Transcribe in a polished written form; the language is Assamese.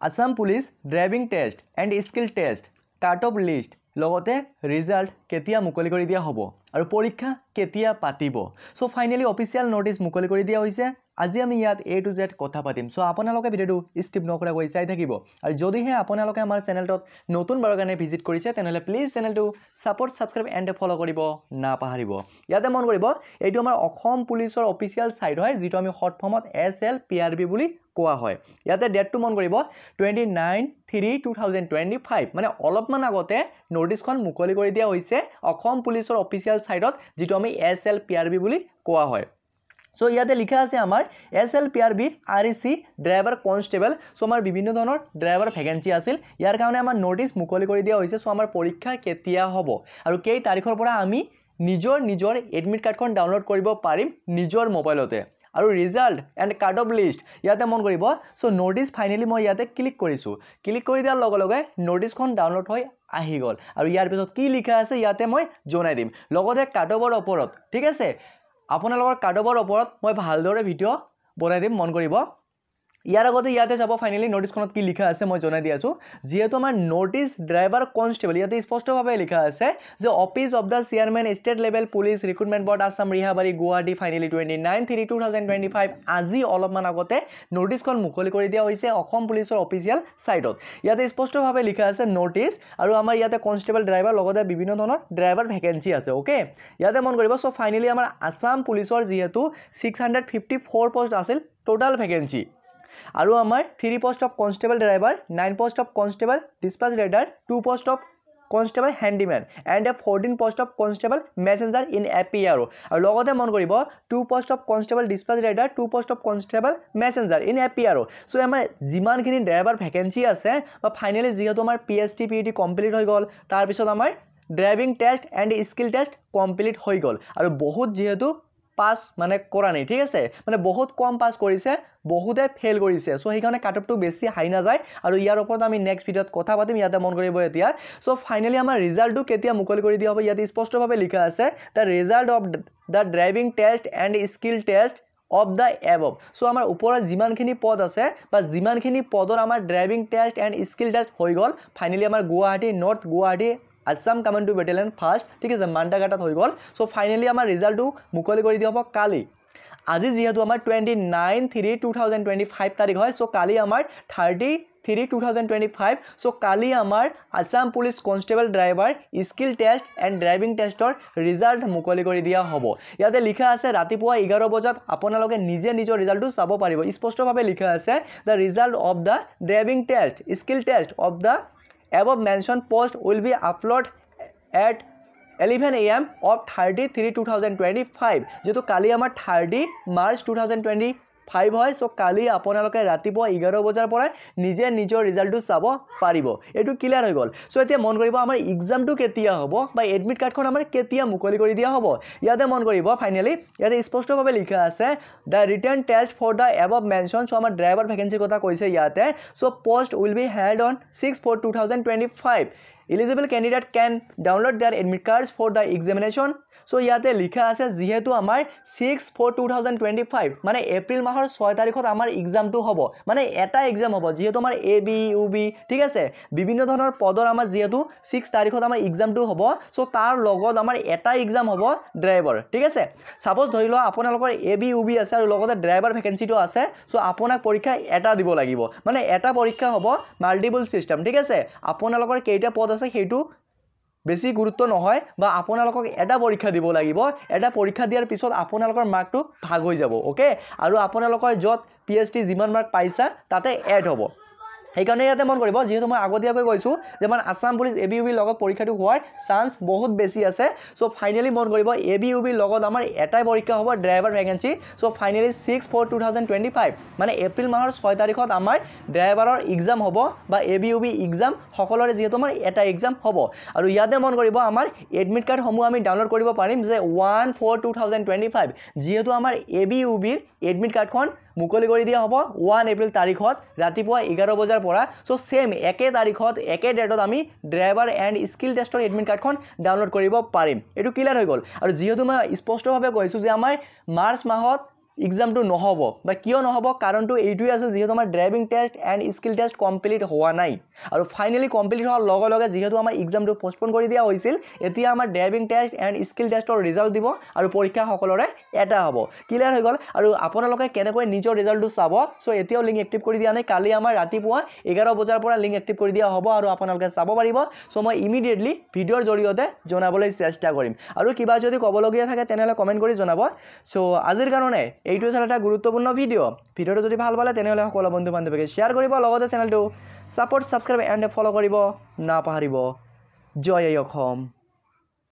Assam police driving test and skill test cut off list লগতে ৰিজাল্ট কেতিয়া মুকলি কৰি দিয়া হ'ব আৰু পৰীক্ষা কেতিয়া পাতিব সো ফাইনালি অফিচিয়েল নোটিছ মুকলি কৰি দিয়া হৈছে আজি আমি ইয়াত A to Z কথা পাতিম সো আপোনালোকে ভিডিওটো স্কিপ নকৰাকৈ চাই থাকিব আৰু যদিহে আপোনালোকে আমাৰ চেনেলটোত নতুন বাৰৰ কাৰণে ভিজিট কৰিছে তেনেহলে প্লিজ চেনেলটো সাপোৰ্ট সাবস্ক্ৰাইব এণ্ড ফলো কৰিব নাপাহৰিব ইয়াতে মন কৰিব এইটো আমাৰ অসম পুলিচৰ অফিচিয়েল সাইট হয় যেটো আমি শৰ্ট ফৰ্মত SLPRB বুলি কোৱা হয় ইয়াতে ডেটটো মন কৰিব 29/3/2025 মানে অলপমান আগতে নোটিছখন মুকলি কৰি দিয়া হৈছে অসম পুলিচৰ অফিচিয়েল সাইটত যেটো আমি SLPRB বুলি কোৱা হয় সো ইয়াতে লিখা আছে আমাৰ SLPRB REC driver constable so আমাৰ বিভিন্ন ধৰণৰ ড্ৰাইভাৰ ভ্যাকেন্সি আছিল ইয়াৰ কাৰণে আমাৰ নোটিছ মুকলি কৰি দিয়া হৈছে সো আমাৰ পৰীক্ষা কেতিয়া হ'ব আৰু কেই তাৰিখৰ পৰা আমি নিজৰ এডমিট কাৰ্ডখন ডাউনলোড কৰিব পাৰিম নিজৰ মোবাইলতে আৰু result and cut off list ইয়াতে মন কৰিব সো নোটিছ ফাইনালি মই ইয়াতে ক্লিক কৰিছো ক্লিক কৰি দিয়াৰ লগে লগে নোটিছখন ডাউনলোড হৈ আহি গল আৰু ইয়াৰ পিছত কি লিখা আছে ইয়াতে মই জনাই দিম লগতে কাট অফৰ ওপৰত ঠিক আছে আপোনালোকৰ কাট অফৰ ওপৰত মই ভালদৰে ভিডিও বনাই দিম মন কৰিব ইয়াৰ আগতে ইয়াতে যাব ফাইনালি নোটিছখনত কি লিখা আছে মই জনাই দি আছো যেহেতু আমাৰ নোটিছ ড্ৰাইভাৰ কনস্টেবল ইয়াতে স্পষ্টভাৱে লিখা আছে যে office of the chairman state level police recruitment board Assam Rehabari Guwahati finally 29/3/2025 আজি অলপমান আগতে নোটিছখন মুকলি কৰি দিয়া হৈছে অসম পুলিচৰ অফিচিয়েল সাইটত ইয়াতে স্পষ্টভাৱে লিখা আছে নোটিছ আৰু আমাৰ ইয়াতে কনস্টেবল ড্ৰাইভাৰ লগতে বিভিন্ন ধৰণৰ ড্ৰাইভাৰ ভ্যাকেন্সি আছে ওকে ইয়াতে মন কৰিব সো ফাইনালি আমাৰ আসাম পুলিচৰ যেহেতু 654 পোষ্ট আছিল টোটাল ভ্যাকেন্সি আৰু আমাৰ 3 post of constable driver 9 post of constable dispatch rider 2 post of constable handyman and 14 post of constable messenger in APR আৰু লগতে মন কৰিব 2 post of constable dispatch rider 2 post of constable messenger in APR so আমাৰ যিমানখিনি ড্ৰাইভাৰ ভ্যাকেন্সি আছে বা ফাইনালি যেহেতু আমাৰ PST PET কমপ্লিট হৈ গল তাৰ পিছত আমাৰ driving test and skill test complete হৈ গল আৰু বহুত যেহেতু পাস মানে কৰা নাই ঠিক আছে মানে বহুত কম পাস কৰিছে বহুতে ফেল কৰিছে সো সেইকাৰণে কাটঅফটো বেছি হাই না যায় আৰু ইয়াৰ ওপৰত আমি নেক্সট ভিডিওত কথা পাতিম ইয়াতে মন কৰিব এতিয়া সো ফাইনালি আমাৰ ৰিজাল্টটো কেতিয়া মুকলি কৰি দিয়া হ'ব ইয়াতে স্পষ্টভাৱে লিখা আছে the result of the driving test and skill test of the above so আমাৰ ওপৰত যিমানখিনি পদ আছে বা যিমানখিনি পদৰ আমাৰ driving test and skill test হৈ গল ফাইনালি আমাৰ Guwahati north Guwahati Assam commando battalion first ঠিক আছে মান্ডাঘাটাত হৈ গল সো ফাইনালি আমাৰ ৰিজাল্টটো মুকলি কৰি দিয়া হ'ব কালি আজি যেহেতু আমাৰ 29/3/2025 তাৰিখ হয় সো কালি আমাৰ 30/3/2025 সো কালি আমাৰ Assam police constable driver skill test and driving টেষ্টৰ ৰিজাল্ট মুকলি কৰি দিয়া হ'ব ইয়াতে লিখা আছে ৰাতিপুৱা 11 বজাত আপোনালোকে নিজে নিজৰ ৰিজাল্টটো চাব পাৰিব স্পষ্টভাৱে লিখা আছে the result of the driving test skill test of the above mentioned post will be uploaded at 11 AM of 30/3/2025 যেটো কালি আমাৰ 30 মাৰ্চ 2025 হয় সো কালি আপোনালোকে ৰাতিপুৱা 11 বজাৰ পৰা নিজে নিজৰ ৰিজাল্টটো চাব পাৰিব এটো ক্লিয়াৰ হৈ গল সো এতিয়া মন কৰিব আমাৰ এক্সামটো কেতিয়া হ'ব বা এডমিট কাৰ্ডখন আমাৰ কেতিয়া মুকলি কৰি দিয়া হ'ব ইয়াতে মন কৰিব ফাইনালি ইয়াতে স্পষ্টভাৱে লিখা আছে the return test for the above mentioned so আমাৰ ড্ৰাইভাৰ ভ্যাকেন্সি কথা কৈছে ইয়াতে so post will be held on 6/4/2025 eligible candidate can download their admit cards for the examination so ইয়াতে লিখা আছে যেহেতু আমাৰ 6/4/2025 মানে এপ্ৰিল মাহৰ 6 তাৰিখত আমাৰ এক্সামটো হ'ব মানে এটা এক্সাম হ'ব যেহেতু আমাৰ AB UB ঠিক আছে বিভিন্ন ধৰণৰ পদৰ আমাৰ যেহেতু 6 তাৰিখত আমাৰ এক্সামটো হ'ব সো তাৰ লগত আমাৰ এটা এক্সাম হ'ব ড্ৰাইভাৰ ঠিক আছে সাপোজ ধৰি লও আপোনালোকৰ AB UB আছে আৰু লগতে ড্ৰাইভাৰ ভ্যাকেন্সিটো আছে সো আপোনাক পৰীক্ষা এটা দিব লাগিব মানে এটা পৰীক্ষা হ'ব মাল্টিপল সিস্টেম ঠিক আছে আপোনালোকৰ কেইটা পদ আছে হেতু বেছি গুৰুত্ব নহয় বা আপোনালোকক এটা পৰীক্ষা দিব লাগিব এটা পৰীক্ষা দিয়াৰ পিছত আপোনালোকৰ মাৰ্কটো ভাগ হৈ যাব ওকে আৰু আপোনালোকৰ যত PST যিমান মাৰ্ক পাইছা তাতে এড হ'ব সেইকাৰণে ইয়াতে মন কৰিব যেহেতু মই আগতীয়াকৈ কৈছো যে আমাৰ আসাম পুলিচ ABUB লগত পৰীক্ষাটো হোৱাৰ চান্স বহুত বেছি আছে সো ফাইনালি মন কৰিব ABUB লগত আমাৰ এটাই পৰীক্ষা হ'ব ড্ৰাইভাৰ ভ্যাকেন্সি সো ফাইনালি 6/4/2025 মানে এপ্ৰিল মাহৰ 6 তাৰিখত আমাৰ ড্ৰাইভাৰৰ এক্সাম হ'ব বা ABUB এক্সাম সকলোৰে যেহেতু আমাৰ এটা এক্সাম হ'ব আৰু ইয়াতে মন কৰিব আমাৰ এডমিট কাৰ্ড সমূহ আমি ডাউনলোড কৰিব পাৰিম যে 1/4/2025 যেহেতু আমাৰ ABUB ৰ এডমিট কাৰ্ডখন মুকলি কৰি দিয়া হ'ব 1 এপ্ৰিল তাৰিখত ৰাতিপুৱা 11 বজাৰ পৰা সো সেম একে তাৰিখত একে ডেটত আমি ড্ৰাইভাৰ এণ্ড স্কিল টেষ্টৰ এডমিট কাৰ্ডখন ডাউনলোড কৰিব পাৰিম এটো ক্লিয়াৰ হৈ গল আৰু যেহেতু মই স্পষ্টভাৱে কৈছো যে আমাৰ মাৰ্চ মাহত এক্সামটো নহ'ব বা কিয় নহ'ব কাৰণটো এইটোৱে আছে যিহেতু আমাৰ driving test and skill test complete হোৱা নাই আৰু ফাইনেলি কমপ্লিট হোৱাৰ লগে লগে যিহেতু আমাৰ এক্সামটো পষ্টপন কৰি দিয়া হৈছিল এতিয়া আমাৰ ড্ৰাইভিং টেষ্ট এণ্ড স্কিল টেষ্টৰ ৰিজাল্ট দিব আৰু পৰীক্ষা সকলোৰে এটা হ'ব ক্লিয়াৰ হৈ গ'ল আৰু আপোনালোকে কেনেকৈ নিজৰ ৰিজাল্টটো চাব সো এতিয়াও লিংক এক্টিভ কৰি দিয়া নাই কালি আমাৰ ৰাতিপুৱা 11 বজাৰ পৰা লিংক এক্টিভ কৰি দিয়া হ'ব আৰু আপোনালোকে চাব পাৰিব সো মই ইমিডিয়েটলি ভিডিঅ'ৰ জৰিয়তে জনাবলৈ চেষ্টা কৰিম আৰু কিবা যদি ক'বলগীয়া থাকে তেনেহ'লে কমেণ্ট কৰি জনাব সো আজিৰ কাৰণে এইটো আছিল এটা গুৰুত্বপূৰ্ণ ভিডিঅ'টো যদি ভাল পালে তেনেহ'লে সকলো বন্ধু বান্ধৱীকে শ্বেয়াৰ কৰিব লগতে চেনেলটো ছাপোৰ্ট ছাবস্ক্ৰাইব এণ্ড ফ'ল' কৰিব নাপাহৰিব জয় অসম